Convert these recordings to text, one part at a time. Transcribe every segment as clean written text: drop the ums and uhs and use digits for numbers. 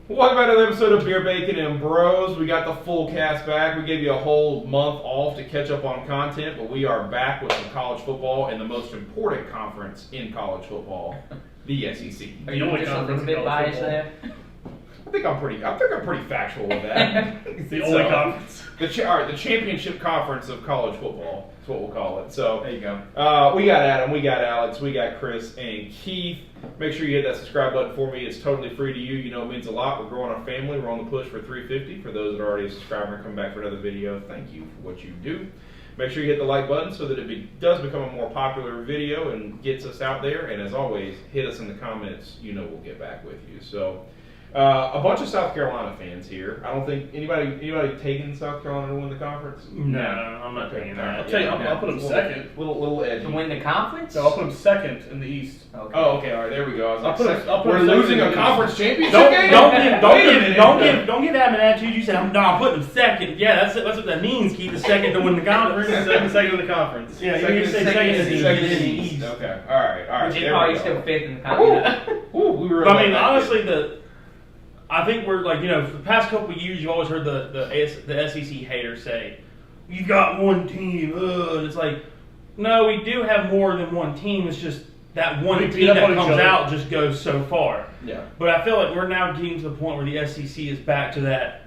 Welcome back to another episode of Beer, Bacon, and Bros. We got the full cast back. We gave you a whole month off to catch up on content, but we are back with some college football and the most important conference in college football, the SEC. Are you just a little bit biased there? I think I'm pretty factual with that. It's the only conference. The championship conference of college football. That's what we'll call it. So There you go. we got Adam, we got Alex, we got Chris, and Keith. Make sure you hit that subscribe button for me. It's totally free to you. You know it means a lot. We're growing our family. We're on the push for 350. For those that are already a subscriber and come back for another video, thank you for what you do. Make sure you hit the like button so that it does become a more popular video and gets us out there. And as always, hit us in the comments. You know we'll get back with you. So a bunch of South Carolina fans here. I don't think anybody taking South Carolina to win the conference. No, I'm not taking that. I'll tell you, I'll put them second. Little edgy. To win the conference? No, I'll put them second in the East. Okay. Oh, okay, all right, there we go. I was like, I'll put we're them losing second a in the conference championship Don't game? give Adam an attitude. You said I'm putting them second. Yeah, that's what that means. Keep the second to win the conference. second in the conference. Yeah, you say second in the East. Okay, all right. Which is there probably we go. still fifth in the conference. Ooh, we were. But I mean, honestly, I think we're like, for the past couple of years, you've always heard the SEC haters say, "You've got one team." And it's like, no, we do have more than one team. It's just that one We team beat up that on each comes other. out just goes so far. Yeah. But I feel like we're now getting to the point where the SEC is back to that.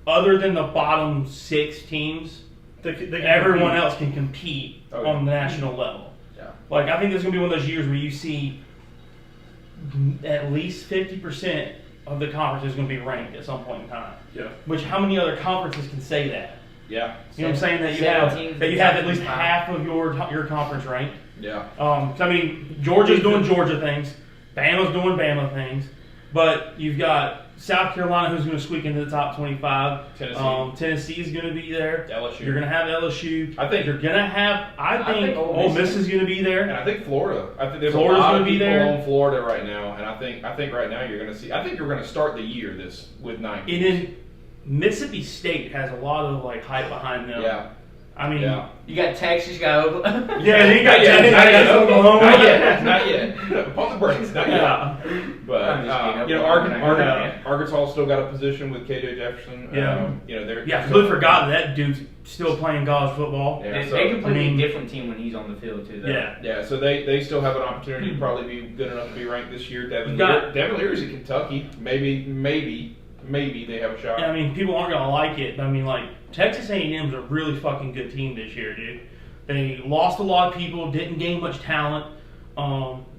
Other than the bottom 6 teams, They can everyone compete. else can compete Oh, yeah. on the national level. Yeah. Like, I think there's going to be one of those years where you see at least 50% of the conference is going to be ranked at some point in time. Yeah. Which, how many other conferences can say that? Yeah. You know what I'm saying? That you have at least half of your conference ranked. Yeah. So, I mean, Georgia's doing Georgia things. Bama's doing Bama things. But you've got South Carolina, who's going to squeak into the top 25. Tennessee. Tennessee is going to be there. LSU. You're going to have LSU. I think you're going to have. I think Ole Ole Miss is going to be there. And I think Florida. I think there's Florida's a lot gonna of be people there. on Florida right now, and I think right now you're going to see. I think you're going to start the year with 9. And then Mississippi State has a lot of hype behind them. Yeah. I mean, Yeah. You got Texas, you got Oklahoma. yeah, you got Not yet. Texas, Oklahoma. Not yet. Pump the brakes. Not yet. Yeah. But I'm just kidding. Arkansas still got a position with KJ Jefferson. Yeah. They're Yeah, completely forgot that dude's still playing college football. Yeah, They completely I mean- different team when he's on the field too. Though. Yeah. Yeah, so they still have an opportunity to probably be good enough to be ranked this year. Devin got- Leary's at Kentucky. Maybe they have a shot. And I mean, people aren't gonna like it, but I mean, Texas A&M's a really fucking good team this year, dude. They lost a lot of people, didn't gain much talent.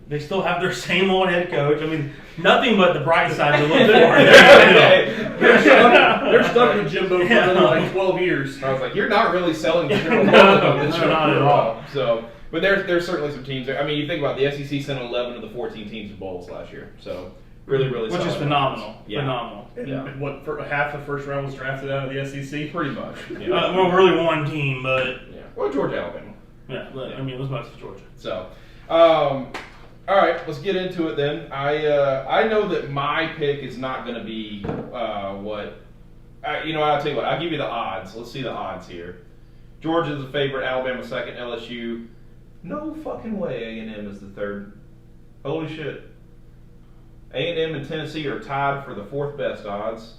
They still have their same old head coach. I mean, nothing but the bright side to look for. They're stuck with Jimbo for another 12 years. I was like, you're not really selling the general public on this No, show not at all. So, but there's certainly some teams. I mean, you think about it, the SEC sent 11 of the 14 teams to bowls last year. So really Which solid. is phenomenal. Yeah. Phenomenal. Yeah. And what, for half the first round was drafted out of the SEC? Pretty much. Yeah. Well, really one team, but Yeah. Well, Georgia, Alabama. yeah, I mean, it was mostly Georgia. So, all right, let's get into it then. I know that my pick is not going to be what. I'll tell you what. I'll give you the odds. Let's see the odds here. Georgia's the favorite. Alabama second. LSU. No fucking way. A&M is the third. Holy shit. A&M and Tennessee are tied for the 4th best odds.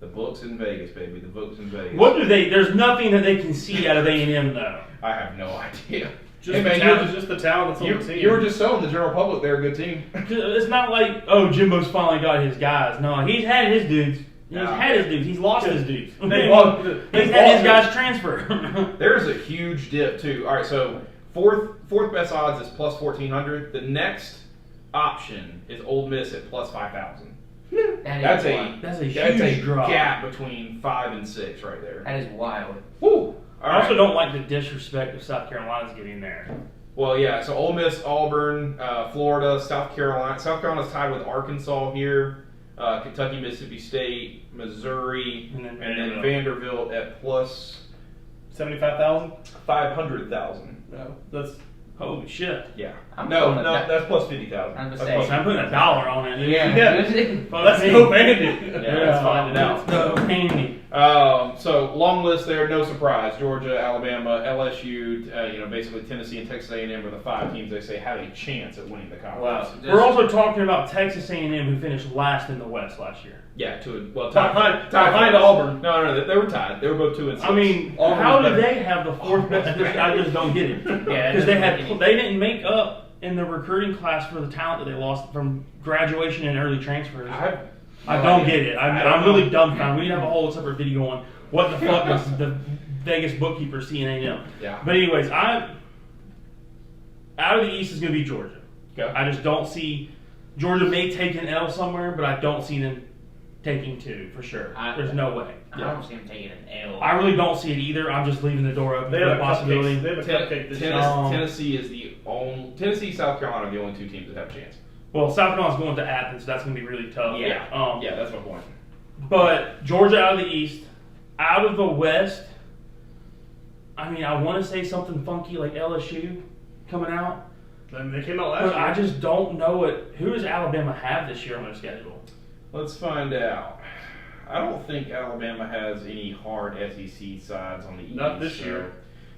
The book's in Vegas, baby. The book's in Vegas. What do they? There's nothing that they can see out of A&M though. I have no idea. Just, Hey, man, just the talent that's on the team. you were just telling the general public they're a good team. It's not like, oh, Jimbo's finally got his guys. No, he's had his dudes. He's lost his dudes. He's had his guys transfer. There's a huge dip too. All right, so fourth best odds is plus 1,400. The next option is Ole Miss at plus 5,000. That's That's a a huge drop. gap between 5 and 6 right there. That is wild. Woo! All I also right. don't like the disrespect of South Carolina's getting there. Well, yeah. So Ole Miss, Auburn, Florida, South Carolina. South Carolina's tied with Arkansas here. Kentucky, Mississippi State, Missouri, And then then Vanderbilt at plus 75,000? 500,000. No, that's Holy shit. Yeah. I'm No, going with that's plus 50,000. I'm That's saying. plus I'm putting $1 on it. Dude. Yeah. Fuck let's me. go Vandy. Yeah, let's find it out. Let's go Vandy. So long list there, no surprise. Georgia, Alabama, LSU, basically Tennessee and Texas A&M are the 5 teams they say have a chance at winning the conference. Wow. We're also talking about Texas A&M, who finished last in the West last year. Yeah, Tied Auburn. No, they were tied. They were both 2-6. I mean, Auburn how was did better. they have the fourth best? I just don't get it. Yeah, Because they didn't make up in the recruiting class for the talent that they lost from graduation and early transfers. I don't get it. I'm really dumbfounded. We need to have a whole separate video on what the fuck is the Vegas bookkeeper seeing A&M. Yeah. But anyways, out of the East is going to be Georgia. Okay. I just don't see Georgia may take an L somewhere, but I don't see them taking 2 for sure. There's no way. I don't see him taking an L. I really don't see it either. I'm just leaving the door open They for have the a possibility. cupcake. They have a cupcake this year. Tennessee is the only. Tennessee, South Carolina are the only 2 teams that have a chance. Well, South Carolina's going to Athens, so that's going to be really tough. Yeah. Yeah, that's my point. But Georgia out of the East, out of the West. I mean, I want to say something funky like LSU coming out, I mean, they came out last but year. I just don't know it. Who does Alabama have this year on their schedule? Let's find out. I don't think Alabama has any hard SEC sides on the East. Not this year.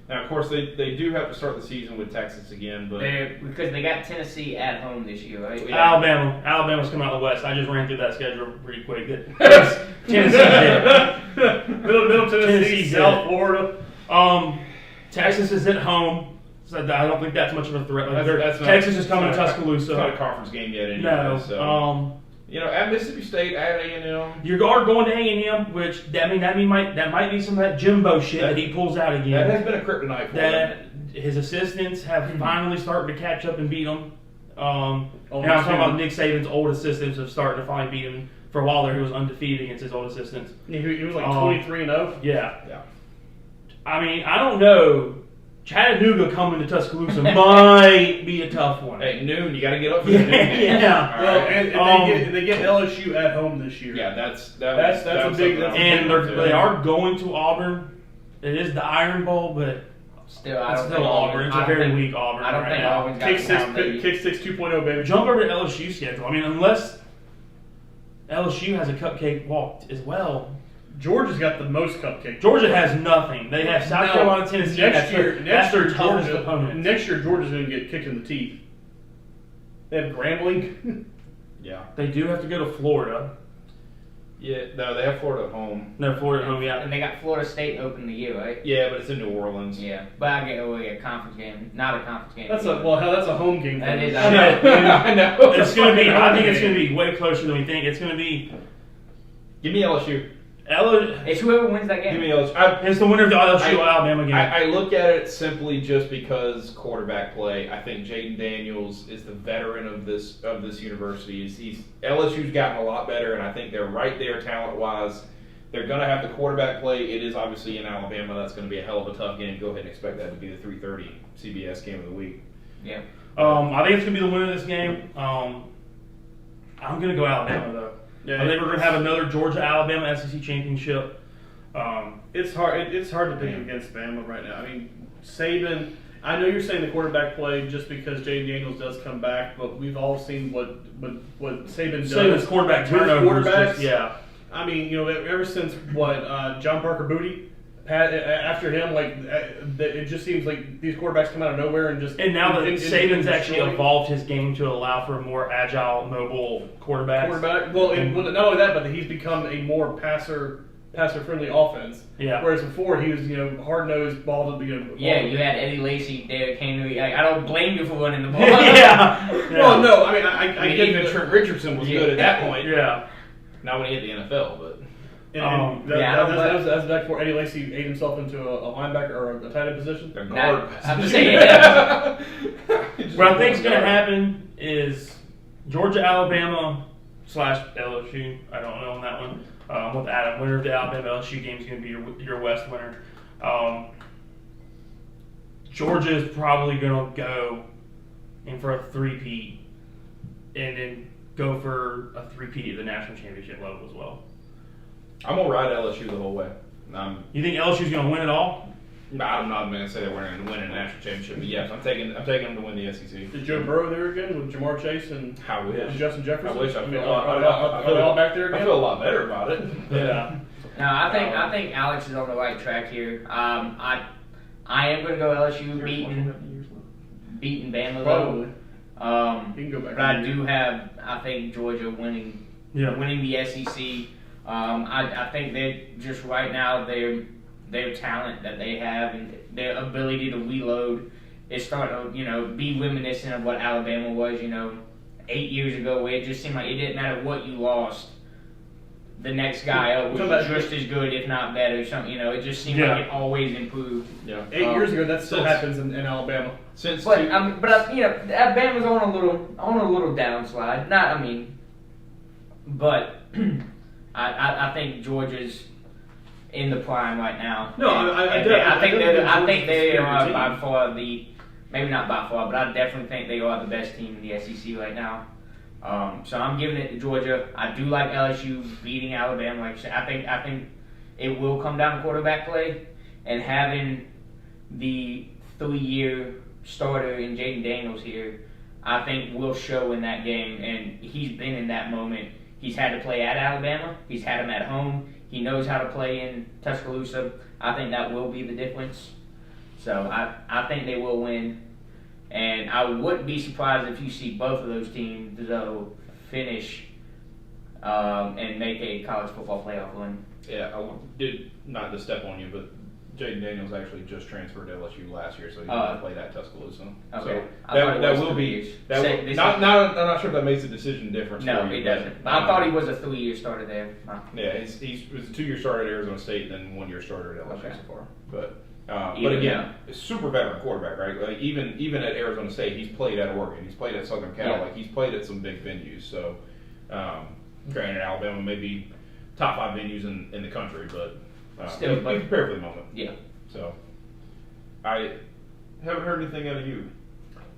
Now, of course, they do have to start the season with Texas again, but Because they got Tennessee at home this year, right? Alabama's coming out of the West. I just ran through that schedule pretty quick. Tennessee's it. Middle Tennessee, Tennessee's South it. Florida. Texas is at home, so I don't think that's much of a threat. That's not- Texas is coming to it's not a Tuscaloosa. conference game yet anyway. No. So. At Mississippi State, at A&M. You are going to A&M, which that might be some of that Jimbo shit that he pulls out again. That has been a kryptonite for That them. his assistants have finally started to catch up and beat him. And Oh, I'm talking about Nick Saban's old assistants have started to finally beat him. For a while there, he was undefeated against his old assistants. He was like 23-0. Yeah. Yeah. I mean, I don't know. Chattanooga coming to Tuscaloosa might be a tough one. Hey, noon, you got to get up for Yeah, the noon game. yeah. All Well, right. and they get LSU at home this year. Yeah, that's a big- that's a And big- they are going to Auburn. It is the Iron Bowl, but Still, I it's don't still think Auburn. It's a very weak Auburn I don't right think now. Auburn's got Kick the six, talent they- kick six 2.0, baby. Jump over to LSU schedule. I mean, unless LSU has a cupcake walk as well. Georgia's got the most cupcake. Georgia has nothing. They have South No, Carolina, Tennessee. Next year, That's their toughest opponent. Next year, Georgia's going to get kicked in the teeth. They have Grambling. Yeah. They do have to go to Florida. Yeah, no, they have Florida at home. No, Florida at home, yeah. And they got Florida State open the year, right? Yeah, but it's in New Orleans. Yeah, but I get a conference game, not a conference game. That's a home game. for That them. is- I know. I know. It's going to be. I think it's going to be way closer than we think. It's going to be. Give me LSU. It's whoever wins that Give game. me LSU. It's the winner of the LSU Alabama game. I look at it simply just because quarterback play. I think Jaden Daniels is the veteran of this university. He's LSU's gotten a lot better, and I think they're right there talent wise. They're going to have the quarterback play. It is obviously in Alabama. That's going to be a hell of a tough game. Go ahead and expect that to be the 3:30 CBS game of the week. Yeah. I think it's going to be the winner of this game. I'm going to go Alabama though. Yeah, I think we're going to have another Georgia-Alabama SEC championship. It's hard. It's hard to pick against Bama right now. I mean, Saban. I know you're saying the quarterback play just because Jaden Daniels does come back, but we've all seen what Saban does. Saban's quarterback with turnovers. quarterbacks. Yeah. I mean, ever since John Parker Booty, after him, it just seems like these quarterbacks come out of nowhere and just. And now that Saban's actually destroy evolved his game to allow for a more agile, mobile quarterback. Well, not only that, but he's become a more passer-friendly offense. Yeah. Whereas before he was, hard-nosed, ball to Yeah, you had Eddie Lacy, Derrick Henry. I don't blame you for running the ball. yeah. Well, no, I mean, I mean, get even the- Trent Richardson was good at that point. Yeah. Not when he hit the NFL, but that's back before Eddie Lacy ate himself into a linebacker or a tight end position. they're Now, guard. I'm just saying, yeah. What I think's going to happen is Georgia-Alabama / LSU. I don't know on that one. With Adam, winner of the Alabama-LSU game is going to be your West winner. Georgia is probably going to go in for a three-peat and then go for a three-peat at the national championship level as well. I'm gonna ride LSU the whole way. You think LSU's going to win it all? I'm not going to say they're winning a national championship, but yes, I'm taking them to win the SEC. Is Joe Burrow there again with Jamar Chase and I wish. Justin Jefferson? I wish. I mean, feel are they all back there again? I feel a lot better about it. Yeah. No, I think Alex is on the right track here. I am going to go LSU beating Bama Probably. though. He can go back. But I do have, I think, Georgia winning Yeah. winning the SEC. I think they just right now their talent that they have and their ability to reload is starting to be reminiscent of what Alabama was 8 years ago, where it just seemed like it didn't matter what you lost. The next guy up was just as good, if not better. It just seemed like it always improved. Yeah. 8 years ago, that still happens in Alabama. But Alabama's on a little downslide. But I think Georgia's in the prime right now. No, I think they are team. by far maybe not by far, but I definitely think they are the best team in the SEC right now. So I'm giving it to Georgia. I do like LSU beating Alabama. Like I said, I think it will come down to quarterback play, and having the 3-year starter in Jaden Daniels here, I think will show in that game. And he's been in that moment. He's had to play at Alabama. He's had him at home. He knows how to play in Tuscaloosa. I think that will be the difference. So I think they will win. And I wouldn't be surprised if you see both of those teams finish and make a college football playoff run. Yeah, I did not to step on you, but Jaden Daniels actually just transferred to LSU last year, so he's going to play that Tuscaloosa. Okay. So that will be I'm not sure if that makes a decision difference. No, for you, it doesn't. I thought he was a 3-year starter there. Yeah, he was a 2-year starter at Arizona State, then 1-year starter at LSU so far. But Either, again, a super veteran quarterback, right? Like even at Arizona State, he's played at Oregon, he's played at Southern Cal, like he's played at some big venues. So, granted, Alabama may be top 5 venues in the country, but still, be prepared for the moment. Yeah. So, I haven't heard anything out of you.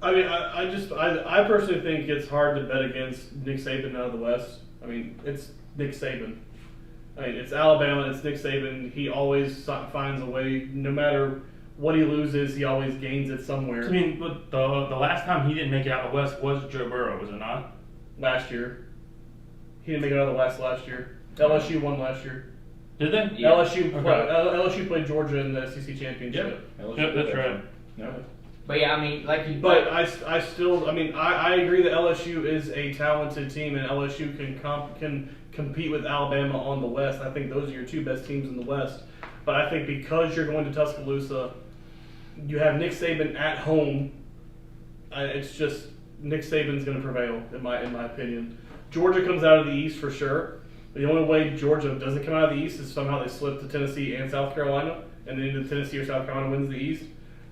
I mean, I personally think it's hard to bet against Nick Saban out of the West. I mean, it's Nick Saban. I mean, it's Alabama, it's Nick Saban. He always finds a way, no matter what he loses, he always gains it somewhere. I mean, but the last time he didn't make it out of the West was Joe Burrow, was it not? Last year. He didn't make it out of the West last year. LSU won last year. Did they? Yeah. LSU played Georgia in the SEC championship. Yep, that's right. No. But yeah, I mean, But I agree that LSU is a talented team, and LSU can compete with Alabama on the West. I think those are your 2 best teams in the West. But I think because you're going to Tuscaloosa, you have Nick Saban at home. It's just Nick Saban's going to prevail in my opinion. Georgia comes out of the East for sure. The only way Georgia doesn't come out of the East is somehow they slip to Tennessee and South Carolina, and then either Tennessee or South Carolina wins the East.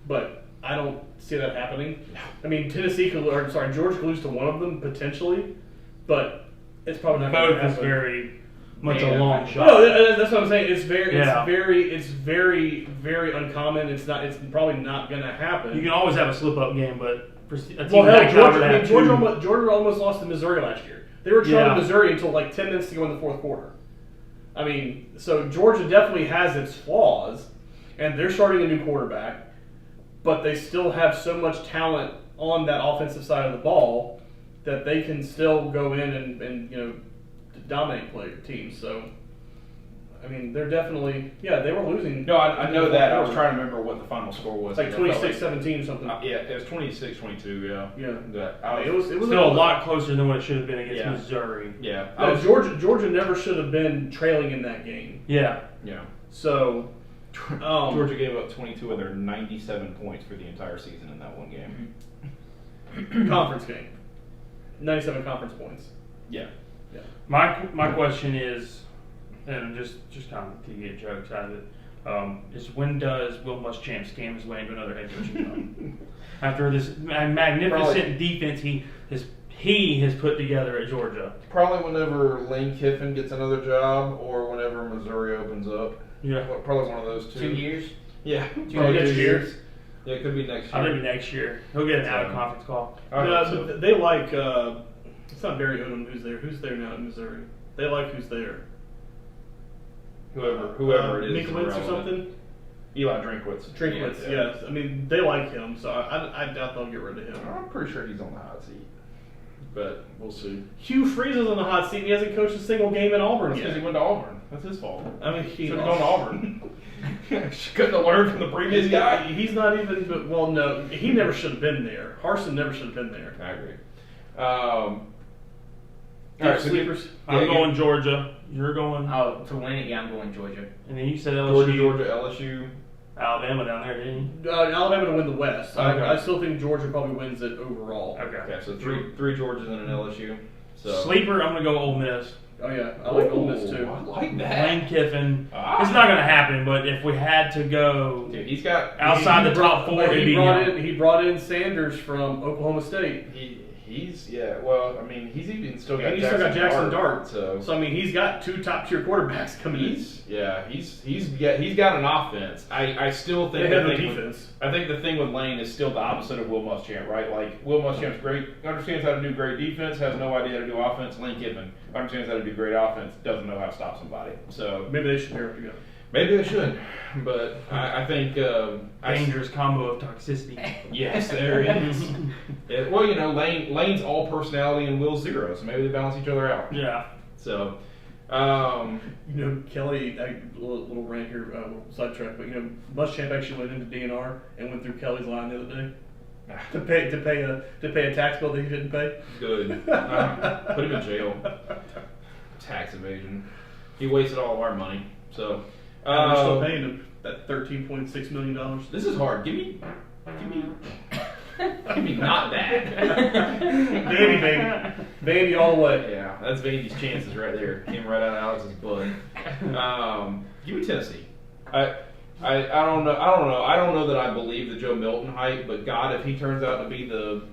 But I don't see that happening. I mean, Georgia could lose to one of them potentially, but it's probably not going to happen. Both is very much a long shot. No, that's what I'm saying. It's very, very uncommon. It's probably not going to happen. You can always have a slip-up game, but for a team Georgia almost lost to Missouri last year. They were trailing Missouri until like 10 minutes to go in the fourth quarter. I mean, so Georgia definitely has its flaws, and they're starting a new quarterback, but they still have so much talent on that offensive side of the ball that they can still go in and dominate teams. So, I mean, they're definitely they were losing. No, I know that. I was trying to remember what the final score was. It's like 26-17 or something. Yeah, it was 26-22. Yeah. It was still a lot closer than what it should have been against Missouri. Yeah. No, Georgia never should have been trailing in that game. Yeah. Yeah. So. Georgia gave up 22 of their 97 points for the entire season in that one game. Conference game. 97 conference points. Yeah. Yeah. My question is, and just kind of to get jokes out of it, is when does Will Muschamp's game his way into another head coaching job? After this magnificent defense he has put together at Georgia. Probably whenever Lane Kiffin gets another job, or whenever Missouri opens up. Yeah. Probably one of those 2. 2 years. Yeah. 2 years. Yeah, it could be next year. I think next year he'll get an out-of-conference call. But they like. It's not Barry Odom who's there. Who's there now in Missouri? They like who's there. Whoever it is. Mikulitz or something. Eli Drinkwitz. Drinkwitz, yes. I mean, they like him, so I doubt they'll get rid of him. I'm pretty sure he's on the hot seat, but we'll see. Hugh Freeze is on the hot seat, and he hasn't coached a single game in Auburn That's because yet. he went to Auburn. That's his fault. I mean, he should have gone to Auburn. Couldn't have learned from the previous guy. He's not even. Well, no, he never should have been there. Harsin never should have been there. I agree. All All right, so sleepers. I'm Yeah, going Georgia. You're going, Oh, to win it, yeah, I'm going Georgia. and then you said LSU, Georgia, LSU. Alabama down there, didn't you? Alabama to win the West. Okay. I still think Georgia probably wins it overall. Okay, so three Georgias and an LSU. So Sleeper, I'm gonna go Ole Miss. Oh yeah, I like Ole Miss too. I like that. Lane Kiffin. Ah. It's not gonna happen, but if we had to go Dude, he's got outside He the top brought- four, but it'd be he brought in Sanders from Oklahoma State. He's yeah. Well, I mean, he's even still got And he's still got Jackson Dart. So So I mean, he's got 2 top-tier quarterbacks coming in. he's got an offense. I still think They have the no thing with- defense. I think the thing with Lane is still the opposite of Will Muschamp, right? Like Will Muschamp's great, understands how to do great defense, has no idea how to do offense. Lane Kiffin understands how to do great offense, doesn't know how to stop somebody. So Maybe they should pair up together. maybe they should, but I think dangerous combo of toxicity. Yes, there it is. Yeah, well, you know, Lane's all personality and Will's zero, so maybe they balance each other out. Yeah. So, You know, Kelly, little rant here, little sidetrack, but you know, Muschamp actually went into DNR and went through Kelly's line the other day to pay a tax bill that he didn't pay. good. Put him in jail. Tax evasion. He wasted all of our money. So, And we're still paying him that $13.6 million. this is hard. Give me not that. Vandy, baby. Vandy all the way. Yeah, that's Vandy's chances right there. Came right out of Alex's butt. Give me Tennessee. I don't know. I don't know that I believe the Joe Milton hype, but God, if he turns out to be the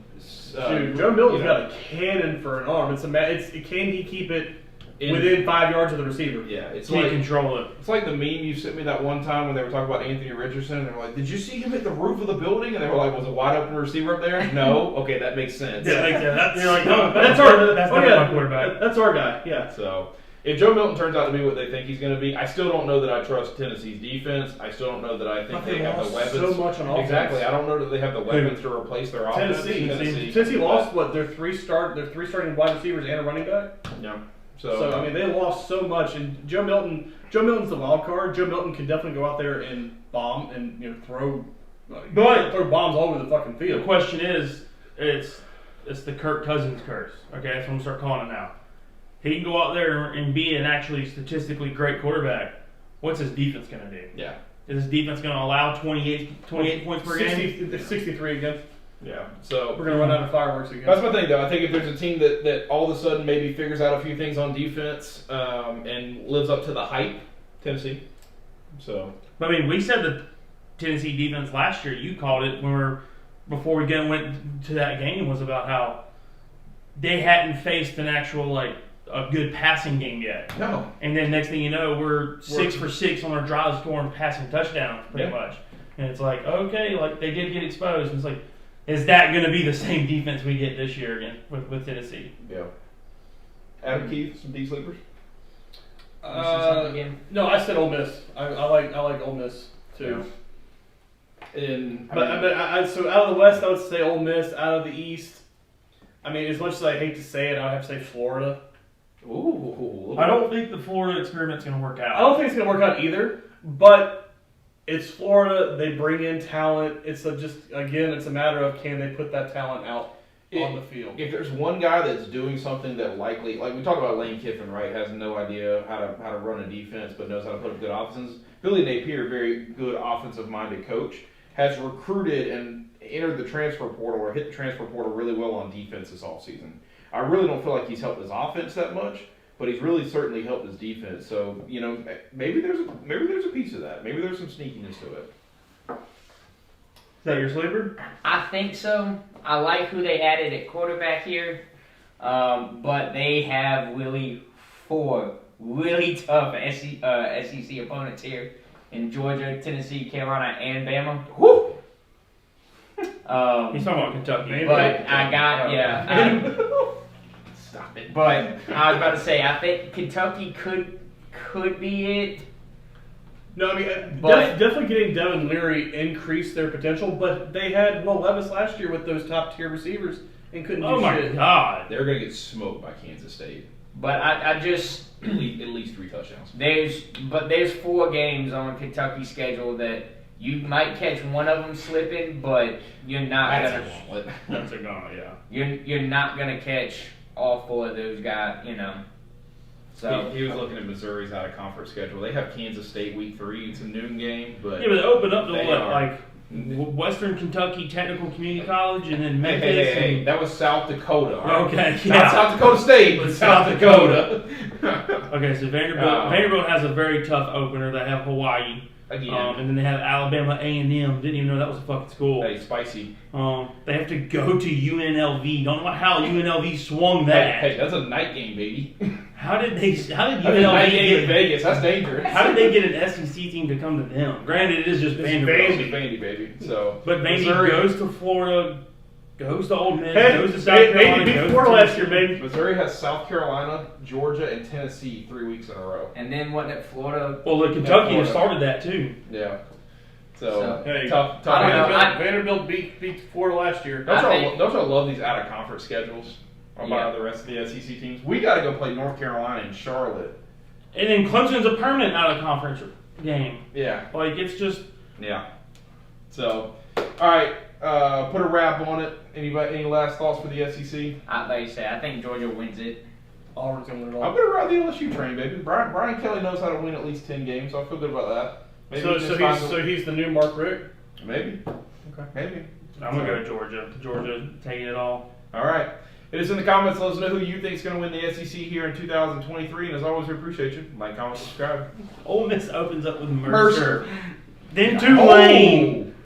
Dude, Joe Milton's got a cannon for an arm. Can he keep it In- within 5 yards of the receiver? Yeah, it's Can't like control it. it's like the meme you sent me that one time when they were talking about Anthony Richardson, and they were like, "Did you see him hit the roof of the building?" And they were like, "Was a wide open receiver up there?" No. Okay, that makes sense. Yeah, like that. You're like, no, that's that's not yeah, my quarterback. That's our guy. Yeah. So if Joe Milton turns out to be what they think he's going to be, I still don't know that I trust Tennessee's defense. I still don't know that I think But they have the lost weapons. so much on offense. Exactly. I don't know that they have the weapons to replace their offense. Tennessee lost what their three starting wide receivers and a running back. Yeah. So I mean, they lost so much, and Joe Milton's the wild card. Joe Milton can definitely go out there and bomb and throw bombs all over the fucking The field. question is, it's the Kirk Cousins curse. Okay, that's what I'm gonna start calling it now. He can go out there and be an actually statistically great quarterback. What's his defense gonna do? Yeah. Is his defense gonna allow 28 points per game? 63 again. Yeah. So We're gonna run out of fireworks again. that's my thing, though. I think if there's a team that all of a sudden maybe figures out a few things on defense and lives up to the hype, Tennessee. So I mean, we said the Tennessee defense last year. You called it before we went to that game was about how they hadn't faced an actual a good passing game yet. no. And then next thing you know, we're 6 for 6 on our drives, scoring passing touchdowns pretty much. And it's like, okay, they did get exposed. And it's like, is that going to be the same defense we get this year again with Tennessee? Yeah. Adam Keith, some D sleepers. No, I said Ole Miss. I like Ole Miss too. So out of the West, I would say Ole Miss. Out of the East, I mean, as much as I hate to say it, I would have to say Florida. Ooh. I don't think the Florida experiment's going to work out. I don't think it's going to work out either, but it's Florida. They bring in talent. It's a matter of can they put that talent out on the field. If there's one guy that's doing something that likely, like we talk about Lane Kiffin, right, has no idea how to run a defense, but knows how to put up good offenses. Billy Napier, very good offensive-minded coach, has recruited and entered the transfer portal or hit the transfer portal really well on defense this offseason. I really don't feel like he's helped his offense that much, but he's really certainly helped his defense. So maybe there's a piece of that. Maybe there's some sneakiness to it. Is that your sleeper? I think so. I like who they added at quarterback here, but they have four really tough SEC opponents here in Georgia, Tennessee, Carolina, and Bama. Woo! He's talking about Kentucky. But Stop it. But I was about to say, I think Kentucky could be it. No, I mean, But- definitely getting Devin Leary increased their potential, but they had Will Levis last year with those top tier receivers and couldn't do Oh my shit. God! They're going to get smoked by Kansas State. But I just At least 3 touchdowns. there's 4 games on Kentucky's schedule that you might catch one of them slipping, but you're not That's gonna a gauntlet. That's a gone, yeah. you're not gonna catch all 4 of those guys, So He was looking at Missouri's out of conference schedule. They have Kansas State week 3. It's a noon game, but Yeah, but it opened up to They what, are. like Western Kentucky Technical Community College, and then hey, Memphis. hey, hey, hey, and- that was South Dakota. all right? Okay, Not yeah. South Dakota State, but South Dakota. Okay, so Vanderbilt. Oh. Vanderbilt has a very tough opener. They have Hawaii, Again, and then they have Alabama A&M. Didn't even know that was a fucking school. hey, spicy. They have to go to UNLV. Don't know how UNLV swung Hey, that. hey, that's a night game, baby. How did That's a night UNLV game in get? Vegas. That's dangerous. How did they get an SEC team to come to them? Granted, it is just Vanderbilt. Vandy, baby. So, But Vandy Missouri- goes to Florida, goes to Ole Miss, Hey, goes to South Vandy Carolina. beat goes to Florida last Tennessee. year, baby. Missouri has South Carolina, Georgia, and Tennessee 3 weeks in a row. and then wasn't it Florida? Well, the Kentucky Yeah, has started that too. Yeah. So, So- Hey, tough. I don't know. Vanderbilt beat Florida last year. Don't I y'all, think- don't y'all love these out of conference schedules about Yeah. the rest of the SEC teams? We got to go play North Carolina and Charlotte. And then Clemson's a permanent out of conference game. Yeah. Like it's just Yeah. So, all right. Put a wrap on it. Any last thoughts for the SEC? Like you say, I think Georgia wins it. Auburn's gonna win it I'm all. going to ride the LSU train, baby. Brian Kelly knows how to win at least 10 games, so I feel good about that. Maybe So, he so just he's finds a- so he's the new Mark Richt. Maybe. Okay. Maybe. I'm gonna go Georgia. Georgia taking it all. All right. Hit us in the comments. Let us know who you think is going to win the SEC here in 2023. And as always, we appreciate you. Like, comment, subscribe. Ole Miss opens up with Mercer. Mercer. Then Tulane.